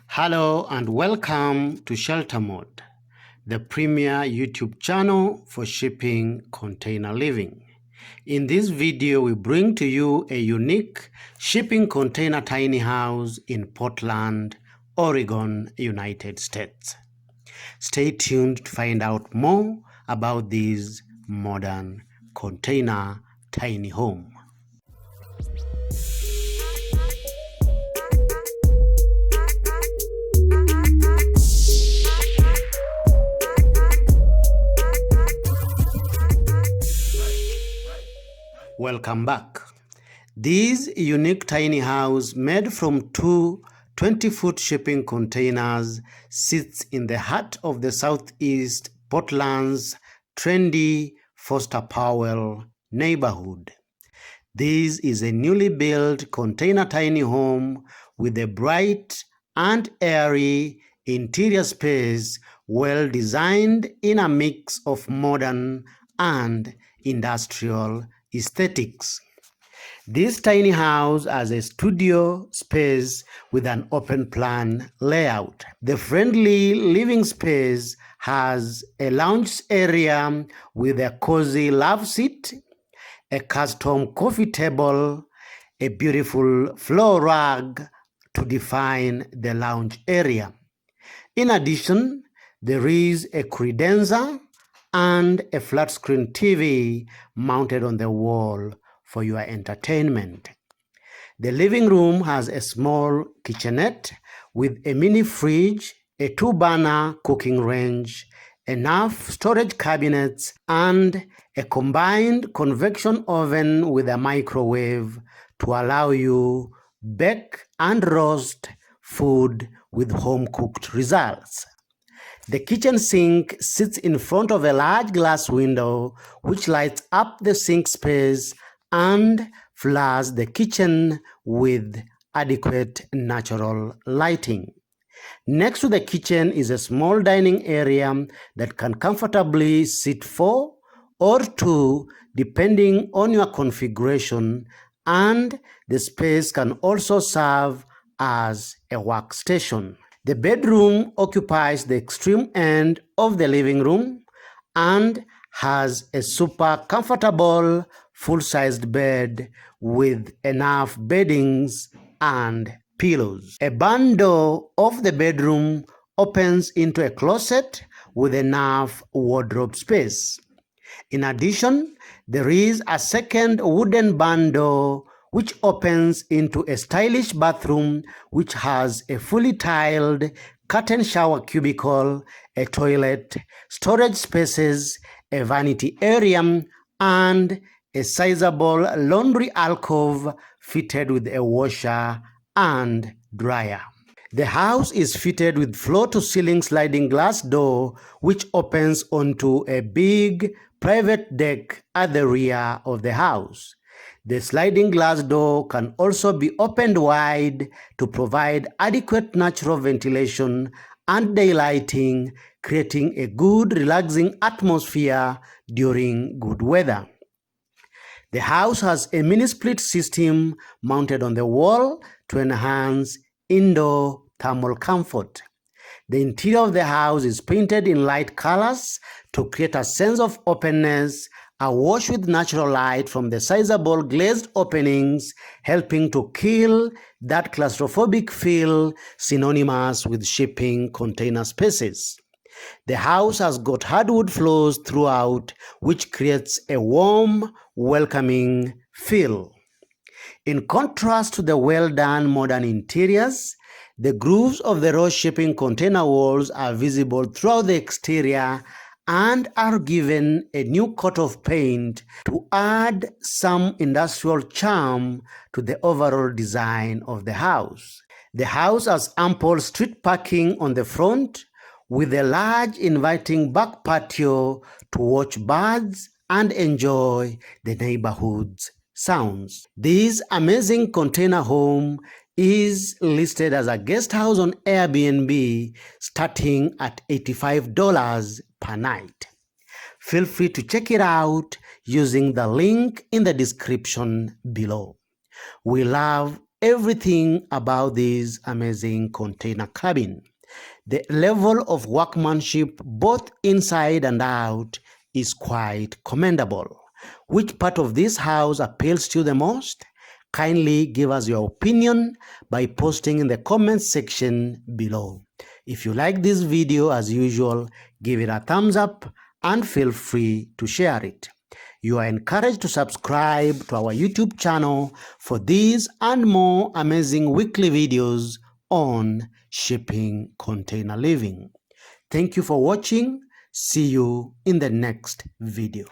Hello and welcome to Shelter Mode, the premier YouTube channel for shipping container living. In this video, we bring to you a unique shipping container tiny house in Portland, Oregon, United States. Stay tuned to find out more about this modern container tiny home. Welcome back. This unique tiny house made from two 20-foot shipping containers sits in the heart of the Southeast Portland's trendy Foster-Powell neighborhood. This is a newly built container tiny home with a bright and airy interior space well designed in a mix of modern and industrial aesthetics. This tiny house has a studio space with an open plan layout. The friendly living space has a lounge area with a cozy love seat, a custom coffee table, a beautiful floor rug to define the lounge area. In addition, there is a credenza and a flat-screen TV mounted on the wall for your entertainment. The living room has a small kitchenette with a mini fridge, a 2-burner cooking range, enough storage cabinets, and a combined convection oven with a microwave to allow you bake and roast food with home-cooked results. The kitchen sink sits in front of a large glass window which lights up the sink space and floods the kitchen with adequate natural lighting. Next to the kitchen is a small dining area that can comfortably sit 4 or 2 depending on your configuration, and the space can also serve as a workstation. The bedroom occupies the extreme end of the living room and has a super comfortable full-sized bed with enough beddings and pillows. A barn door of the bedroom opens into a closet with enough wardrobe space. In addition, there is a second wooden barn door which opens into a stylish bathroom which has a fully tiled curtain shower cubicle, a toilet, storage spaces, a vanity area, and a sizable laundry alcove fitted with a washer and dryer. The house is fitted with floor-to-ceiling sliding glass door which opens onto a big private deck at the rear of the house. The sliding glass door can also be opened wide to provide adequate natural ventilation and daylighting, creating a good, relaxing atmosphere during good weather. The house has a mini split system mounted on the wall to enhance indoor thermal comfort. The interior of the house is painted in light colors to create a sense of openness, awash with natural light from the sizable glazed openings, helping to kill that claustrophobic feel synonymous with shipping container spaces. The house has got hardwood floors throughout, which creates a warm, welcoming feel. In contrast to the well-done modern interiors, the grooves of the raw shipping container walls are visible throughout the exterior and are given a new coat of paint to add some industrial charm to the overall design of the house. The house has ample street parking on the front with a large inviting back patio to watch birds and enjoy the neighborhood's sounds. This amazing container home is listed as a guest house on Airbnb starting at $85 per night. Feel free to check it out using the link in the description below. We love everything about this amazing container cabin. The level of workmanship, both inside and out, is quite commendable. Which part of this house appeals to you the most? Kindly give us your opinion by posting in the comments section below. If you like this video, as usual, give it a thumbs up and feel free to share it. You are encouraged to subscribe to our YouTube channel for these and more amazing weekly videos on shipping container living. Thank you for watching. See you in the next video.